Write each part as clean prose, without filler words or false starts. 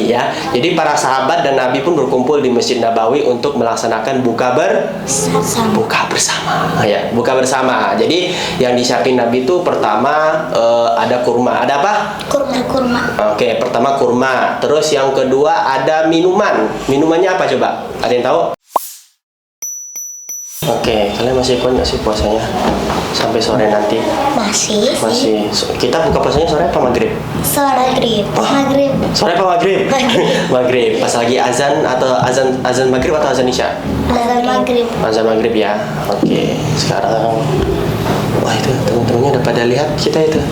Nabawi ya. Jadi para sahabat dan Nabi pun berkumpul di Masjid Nabawi untuk melaksanakan buka bersama ya, buka bersama. Jadi yang disiapin Nabi itu pertama ada kurma. Ada apa? Kurma. Oke, pertama kurma. Terus yang kedua ada minuman. Minumannya apa coba? Ada yang tahu? Oke, kalian masih kuat nggak sih puasanya sampai sore nanti? Masih. Kita buka puasanya sore apa maghrib? Maghrib. Sore apa maghrib? Maghrib. Pas lagi azan atau azan maghrib atau azan isya? Azan maghrib ya. Oke, sekarang wah itu teman-temannya udah pada lihat kita itu.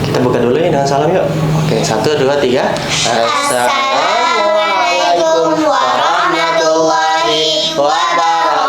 Kita buka dulu ya dengan salam yuk. Oke, 1, 2, 3. Assalamualaikum warahmatullahi wabarakatuh.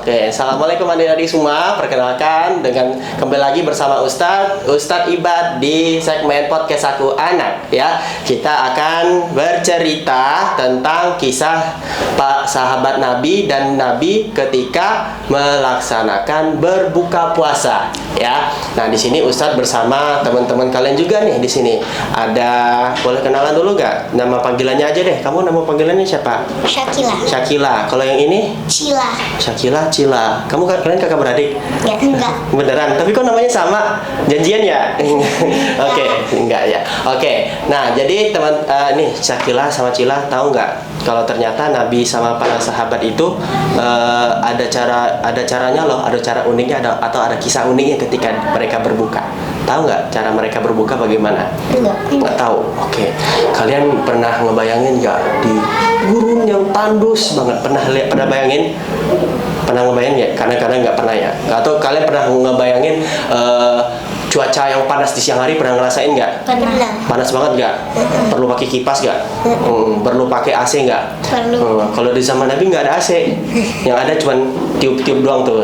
Oke, assalamualaikum adik-adik semua. Perkenalkan dengan kembali lagi bersama Ustadz Ibad di segmen podcast Aku Anak ya. Kita akan bercerita tentang kisah Pak sahabat Nabi dan Nabi ketika melaksanakan berbuka puasa ya. Nah, di sini Ustadz bersama teman-teman kalian juga nih di sini. Ada, boleh kenalan dulu gak? Nama panggilannya aja deh. Kamu nama panggilannya siapa? Syakila. Kalau yang ini? Cila. Kalian kakak beradik? Ya, enggak. Beneran? Tapi kok namanya sama? Janjian ya? Oke, enggak ya. Oke. Nah, jadi nih Syakila sama Cila tahu nggak kalau ternyata Nabi sama para sahabat itu ada caranya loh, ada cara uniknya atau ada kisah uniknya ketika mereka berbuka. Tahu nggak cara mereka berbuka bagaimana? Nggak tahu. Oke. Kalian pernah ngebayangin nggak di gurun yang tandus banget? Pernah bayangin? Pernah ngebayangin ya? Kadang-kadang nggak pernah ya. Atau kalian pernah ngebayangin cuaca yang panas di siang hari, pernah ngerasain nggak? Pernah. Panas banget nggak? Perlu pakai kipas nggak? Perlu pakai AC nggak? Perlu. Kalau di zaman Nabi nggak ada AC, yang ada cuman tiup-tiup doang tuh.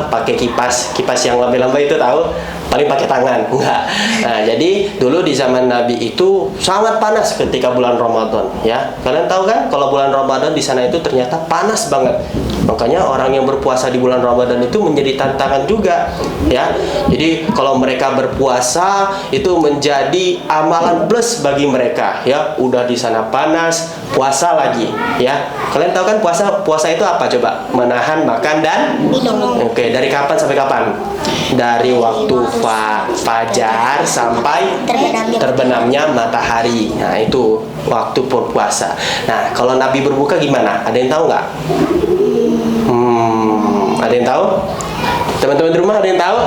Pakai kipas yang lambai-lambai itu tahu? Paling pakai tangan, enggak. Nah, jadi dulu di zaman Nabi itu sangat panas ketika bulan Ramadan, ya. Kalian tahu kan kalau bulan Ramadan di sana itu ternyata panas banget. Makanya orang yang berpuasa di bulan Ramadan itu menjadi tantangan juga, ya. Jadi kalau mereka berpuasa itu menjadi amalan plus bagi mereka, ya. Udah di sana panas, puasa lagi, ya. Kalian tahu kan puasa itu apa coba? Menahan makan dan minum. Oke, dari kapan sampai kapan? Dari waktu fajar sampai terbenamnya matahari. Nah, itu waktu berpuasa. Nah, kalau Nabi berbuka gimana? Ada yang tahu nggak? Ada yang tahu? Teman-teman di rumah ada yang tahu?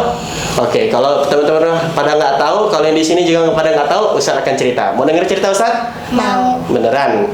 Oke, kalau teman-teman pada nggak tahu, kalau yang di sini juga pada nggak tahu, Ustaz akan cerita. Mau denger cerita Ustaz? Mau. Beneran?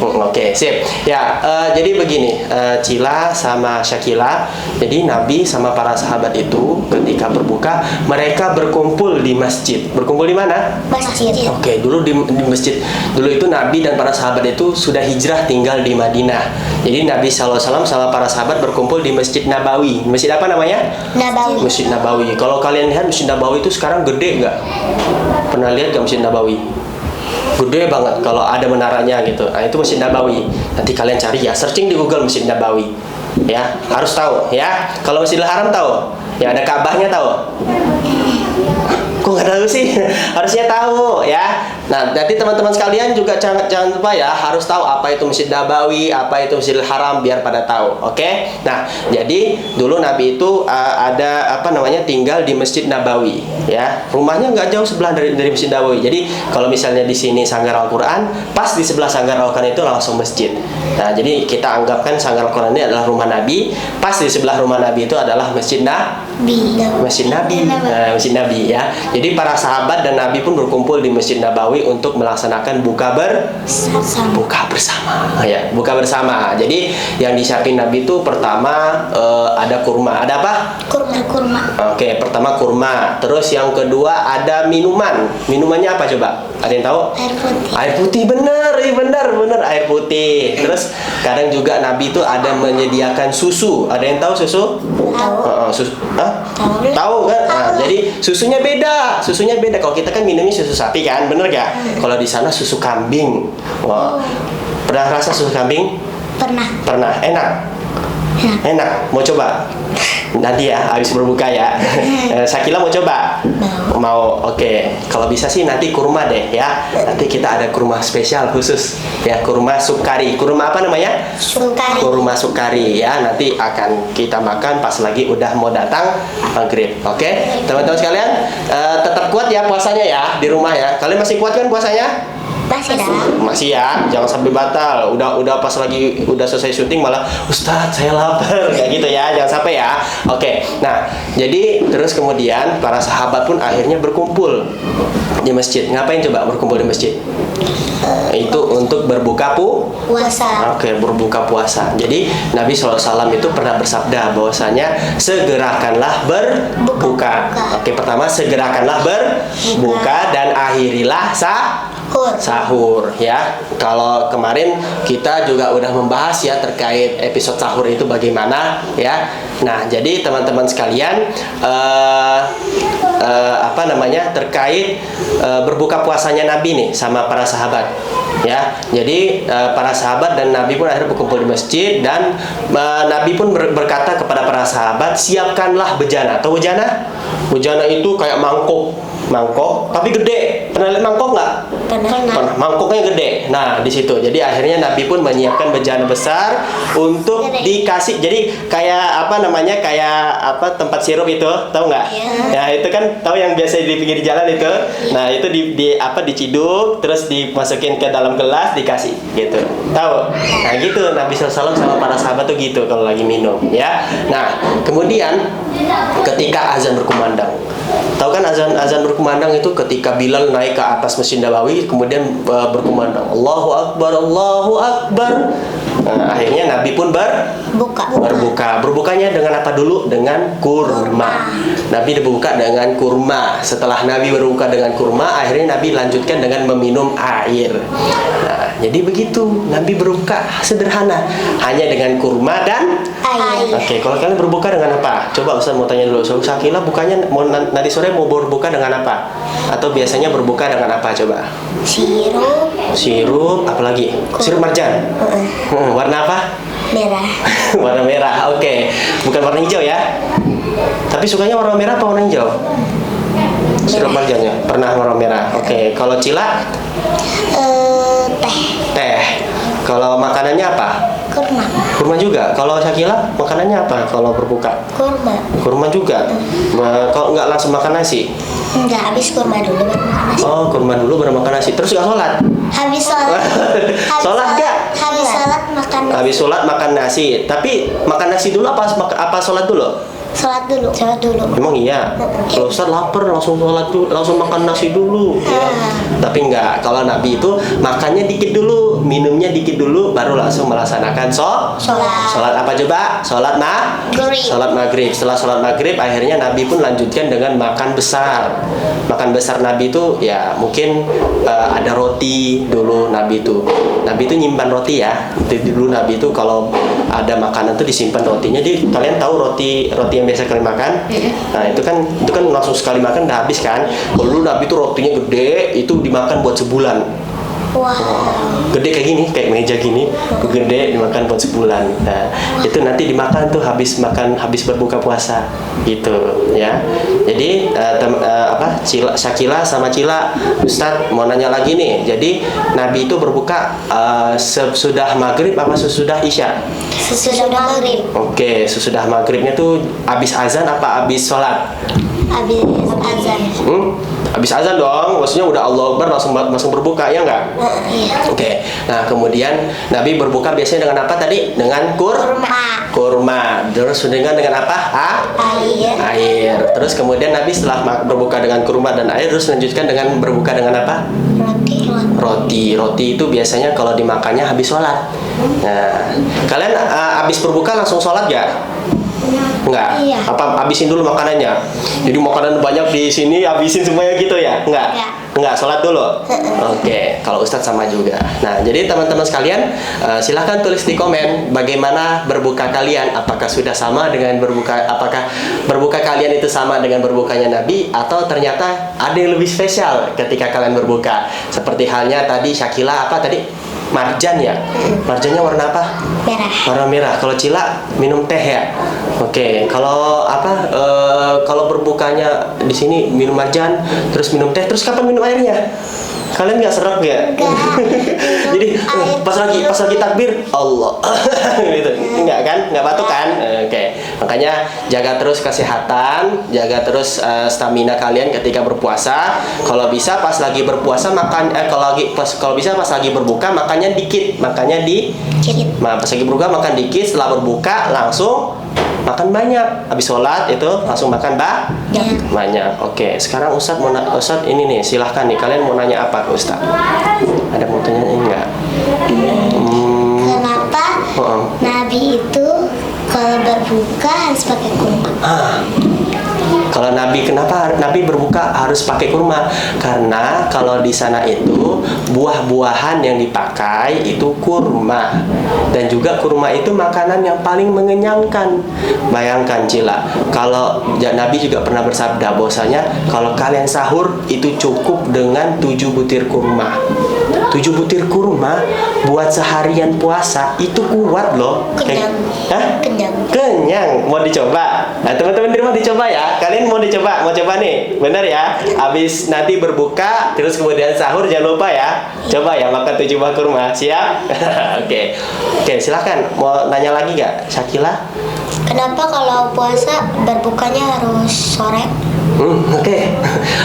Oke, sip. Ya, jadi begini, Cila sama Syakila. Jadi Nabi sama para sahabat itu ketika berbuka, mereka berkumpul di masjid. Berkumpul di mana? Masjid. Oke, dulu di masjid. Dulu itu Nabi dan para sahabat itu sudah hijrah tinggal di Madinah. Jadi Nabi SAW sama para sahabat berkumpul di Masjid Nabawi. Masjid apa namanya? Nabawi. Masjid Nabawi. Kalau kalian lihat Masjid Nabawi itu sekarang gede nggak? Pernah lihat nggak Masjid Nabawi? Gede banget kalau ada menaranya gitu. Nah, itu Masjid Nabawi. Nanti kalian cari ya, searching di Google Masjid Nabawi. Ya, harus tahu ya. Kalau Masjidil Haram tahu? Ya, ada Ka'bahnya tahu? Kok nggak tahu sih? Harusnya tahu ya. Nah, nanti teman-teman sekalian juga jangan lupa ya, harus tahu apa itu Masjid Nabawi, apa itu Masjidil Haram, biar pada tahu. Oke? Nah, jadi dulu Nabi itu tinggal di Masjid Nabawi ya. Rumahnya nggak jauh sebelah dari Masjid Nabawi. Jadi kalau misalnya di sini Sanggar Al-Qur'an, pas di sebelah Sanggar Al-Qur'an itu langsung masjid. Nah, jadi kita anggapkan Sanggar Al-Qur'an ini adalah rumah Nabi, pas di sebelah rumah Nabi itu adalah Masjid Nabi. Masjid Nabi ya. Jadi para sahabat dan Nabi pun berkumpul di Masjid Nabawi untuk melaksanakan buka bersama ya, buka bersama. Jadi yang disiapin Nabi itu pertama ada kurma. Ada apa? Kurma. Oke, pertama kurma. Terus yang kedua ada minuman. Minumannya apa coba? Ada yang tahu? Air putih, bener air putih. Terus kadang juga Nabi itu ada menyediakan susu. Ada yang tahu susu? Tahu kan? Nah, jadi susunya beda. Kalau kita kan minumnya susu sapi kan, bener gak? Kalau di sana susu kambing. Wah, pernah rasa susu kambing? Pernah. Enak. Mau coba? Nanti ya, habis berbuka ya. Sakila mau coba? Mau. Oke. Kalau bisa sih nanti kurma deh ya. Nanti kita ada kurma spesial khusus ya, kurma sukari. Kurma apa namanya? Sukari. Kurma sukari ya. Nanti akan kita makan pas lagi udah mau datang maghrib. Oke, teman-teman sekalian, tetap kuat ya puasanya ya di rumah ya. Kalian masih kuat kan puasanya? Masih dah. Masih ya, jangan sampai batal. Udah pas lagi udah selesai syuting malah Ustadz saya lapar kayak gitu ya, jangan sampai ya. Oke, nah jadi terus kemudian para sahabat pun akhirnya berkumpul di masjid. Ngapain coba berkumpul di masjid? Itu untuk berbuka Puasa. Oke, berbuka puasa. Jadi Nabi SAW itu pernah bersabda bahwasanya segerakanlah berbuka. Oke, pertama segerakanlah berbuka dan akhirilah sahur ya. Kalau kemarin kita juga udah membahas ya terkait episode sahur itu bagaimana ya. Nah, jadi teman-teman sekalian apa namanya terkait berbuka puasanya Nabi nih sama para sahabat ya. Jadi para sahabat dan Nabi pun akhirnya berkumpul di masjid dan Nabi pun berkata kepada para sahabat, siapkanlah bejana. Tahu bejana? Bejana itu kayak mangkok tapi gede. Pernah lihat mangkok nggak? Pernah. Mangkoknya gede. Nah, di situ. Jadi akhirnya Nabi pun menyiapkan bejana besar untuk dikasih. Jadi kayak apa namanya? Kayak apa tempat sirup itu, tahu nggak? Ya, itu kan tahu yang biasa di pinggir jalan itu. Nah, itu diciduk terus dimasukin ke dalam gelas dikasih gitu. Tahu? Nah, gitu Nabi SAW sama para sahabat tuh gitu kalau lagi minum ya. Nah, kemudian ketika azan berkumandang. Tahu kan azan berkumandang itu ketika Bilal naik ke atas Masjid Nabawi kemudian berkumandang Allahu Akbar, Allahu Akbar. Nah, akhirnya Nabi pun berbuka. Berbukanya dengan apa dulu? Dengan kurma. Nabi berbuka dengan kurma. Setelah Nabi berbuka dengan kurma, akhirnya Nabi lanjutkan dengan meminum air. Nah, jadi begitu Nabi berbuka sederhana, hanya dengan kurma dan Air. Oke, kalau kalian berbuka dengan apa? Coba Ustaz mau tanya dulu. Sakila bukanya mau nanti sore mau berbuka dengan apa? Atau biasanya berbuka dengan apa coba? Sirup, apalagi? Sirup marjan. Warna apa? Merah. Warna merah. Oke. Bukan warna hijau ya. Tapi sukanya warna merah apa warna hijau? Sirup marjannya. Pernah warna merah. Oke. Kalau Cila? Teh. Kalau makanannya apa? Kurma juga. Kalau Syakila makanannya apa kalau berbuka? Kurma juga. Kalau nggak langsung makan nasi? Enggak, habis kurma dulu baru makan nasi. Oh, kurma dulu baru makan nasi. Terus nggak sholat? Habis sholat. Sholat nggak? Habis sholat makan nasi. Habis sholat makan nasi. Tapi makan nasi dulu apa sholat dulu? Sholat dulu. Emang iya? Kalau Ustaz lapar langsung sholat dulu, langsung makan nasi dulu ya. Tapi enggak, kalau Nabi itu makannya dikit dulu, minumnya dikit dulu, baru langsung melaksanakan sholat apa coba? Sholat maghrib. Setelah sholat maghrib akhirnya Nabi pun lanjutkan dengan makan besar. Makan besar Nabi itu ya mungkin ada roti dulu. Nabi itu nyimpan roti ya. Dulu Nabi itu kalau ada makanan tuh disimpan rotinya. Jadi kalian tahu roti yang biasa kalian makan? Nah, itu kan langsung sekali makan udah habis kan. Kalau dulu Nabi itu rotinya gede, itu dimakan buat sebulan. Wow. Gede kayak gini, kayak meja gini, gede dimakan buat sebulan. Nah, itu nanti dimakan tuh habis berbuka puasa gitu ya. Jadi Syakila sama Cila, Ustadz mau nanya lagi nih. Jadi Nabi itu berbuka sesudah maghrib apa sesudah isya? Sesudah maghrib. Oke, sesudah maghribnya tuh habis azan apa habis sholat? Habis azan. Habis azan dong, maksudnya udah Allah Akbar langsung berbuka ya enggak? Iya. Oke. Nah, kemudian Nabi berbuka biasanya dengan apa tadi? Dengan kurma. Terus dengan apa? Air. Terus kemudian Nabi setelah berbuka dengan kurma dan air terus lanjutkan dengan berbuka dengan apa? Roti itu biasanya kalau dimakannya habis sholat. Nah, kalian habis berbuka langsung sholat gak? Enggak? Apa habisin dulu makanannya? Jadi makanan banyak di sini habisin semuanya gitu ya? Enggak? Enggak, sholat dulu. Oke, kalau Ustadz sama juga. Nah, jadi teman-teman sekalian, silahkan tulis di komen bagaimana berbuka kalian. Apakah sudah sama dengan apakah berbuka kalian itu sama dengan berbukanya Nabi, atau ternyata ada yang lebih spesial ketika kalian berbuka. Seperti halnya tadi Syakila apa tadi? Marjan ya. Marjannya warna apa? Merah. Warna merah. Kalau Cila minum teh ya. Oke. Kalau apa? Kalau berbukanya di sini minum marjan, terus minum teh, terus kapan minum airnya? Kalian nggak serap ya? Enggak. Jadi pas lagi takbir Allah gitu. Enggak kan? Nggak batuk kan? Oke. Makanya jaga terus kesehatan, jaga terus stamina kalian ketika berpuasa. Kalau bisa pas lagi berpuasa makan kalau bisa pas lagi berbuka makannya dikit. Makanya pas lagi berbuka makan dikit, setelah berbuka langsung makan banyak. Habis sholat itu langsung makan banyak. Oke, sekarang Ustadz ini nih, silahkan nih, kalian mau nanya apa ke Ustadz? Ada mau tanya enggak? Kenapa Nabi itu kalau berbuka harus pakai kurma? Kalau kenapa Nabi berbuka harus pakai kurma? Karena kalau di sana itu buah-buahan yang dipakai itu kurma, dan juga kurma itu makanan yang paling mengenyangkan. Bayangkan Cila, kalau Nabi juga pernah bersabda bahwasanya kalau kalian sahur itu cukup dengan 7 butir kurma. 7 butir kurma buat seharian puasa itu kuat loh. Kenyang. Kenyang. Mau dicoba? Nah, teman-teman di rumah dicoba ya. Kalian mau dicoba? Mau coba nih? Bener ya? Habis nanti berbuka terus kemudian sahur jangan lupa ya. Coba ya makan 7 buah kurma. Siap? Oke, silakan. Mau nanya lagi gak, Syakila? Kenapa kalau puasa berbukanya harus sore? Oke.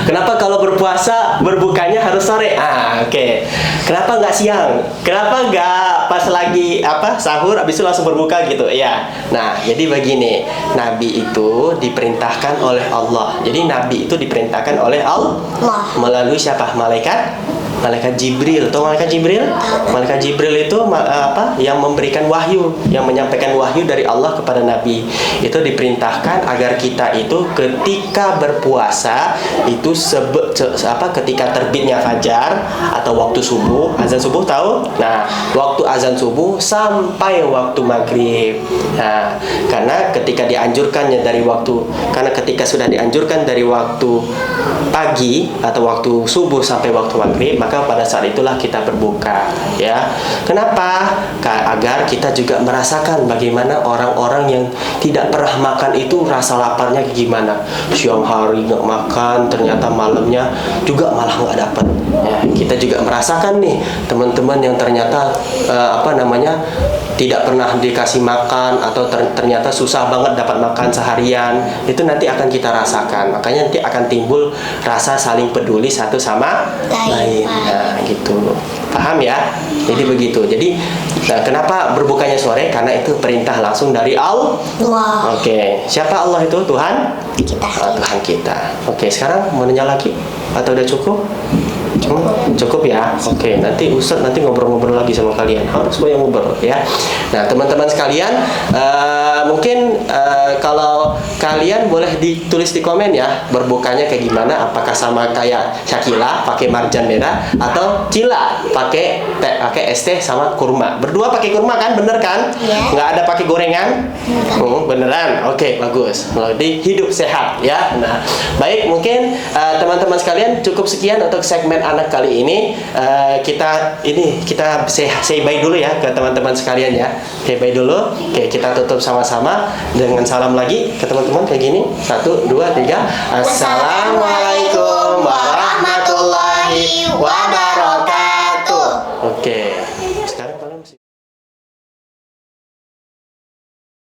Kenapa kalau berpuasa berbukanya harus sore? Oke. Kenapa nggak siang? Kenapa nggak pas lagi sahur habis itu langsung berbuka gitu? Ya. Nah, jadi begini. Nabi itu diperintahkan oleh Allah. Jadi Nabi itu diperintahkan oleh Allah melalui siapa? Malaikat Jibril. Tahu Malaikat Jibril? Malaikat Jibril itu yang memberikan wahyu, yang menyampaikan wahyu dari Allah kepada Nabi. Itu diperintahkan agar kita itu ketika berpuasa itu ketika terbitnya fajar atau waktu subuh, azan subuh tahu? Nah, waktu azan subuh sampai waktu maghrib. Nah, karena ketika ketika sudah dianjurkan dari waktu pagi atau waktu subuh sampai waktu maghrib, maka pada saat itulah kita berbuka, ya. Kenapa? Agar kita juga merasakan bagaimana orang-orang yang tidak pernah makan itu rasa laparnya gimana. Siang hari nggak makan, ternyata malamnya juga malah nggak dapat. Ya, kita juga merasakan nih teman-teman yang ternyata tidak pernah dikasih makan atau ternyata susah banget dapat makan seharian, itu nanti akan kita rasakan. Makanya nanti akan timbul rasa saling peduli satu sama lain. Nah, gitu. Paham ya? Jadi begitu. Jadi kenapa berbukanya sore? Karena itu perintah langsung dari Allah. Oke. Siapa Allah itu? Tuhan Kita. Tuhan kita. Oke, sekarang mau nanya lagi atau udah cukup? Cukup ya. Oke, nanti Ustadz ngobrol-ngobrol lagi sama kalian. Harus banyak ngobrol ya. Nah, teman-teman sekalian, mungkin kalau kalian boleh ditulis di komen ya, berbukanya kayak gimana? Apakah sama kayak Syakila pakai marjan merah, atau Cila pakai es teh sama kurma? Berdua pakai kurma kan? Bener kan? Iya. Nggak ada pakai gorengan? Beneran. Oke, bagus. Jadi hidup sehat ya. Nah, baik, mungkin teman-teman sekalian cukup sekian untuk segmen anak kali ini. Kita say bye dulu ya ke teman-teman sekalian ya. Say bye dulu. Oke, kita tutup sama-sama dengan salam lagi ke teman-teman kayak gini. 1, 2, 3. Assalamualaikum warahmatullahi wabarakatuh.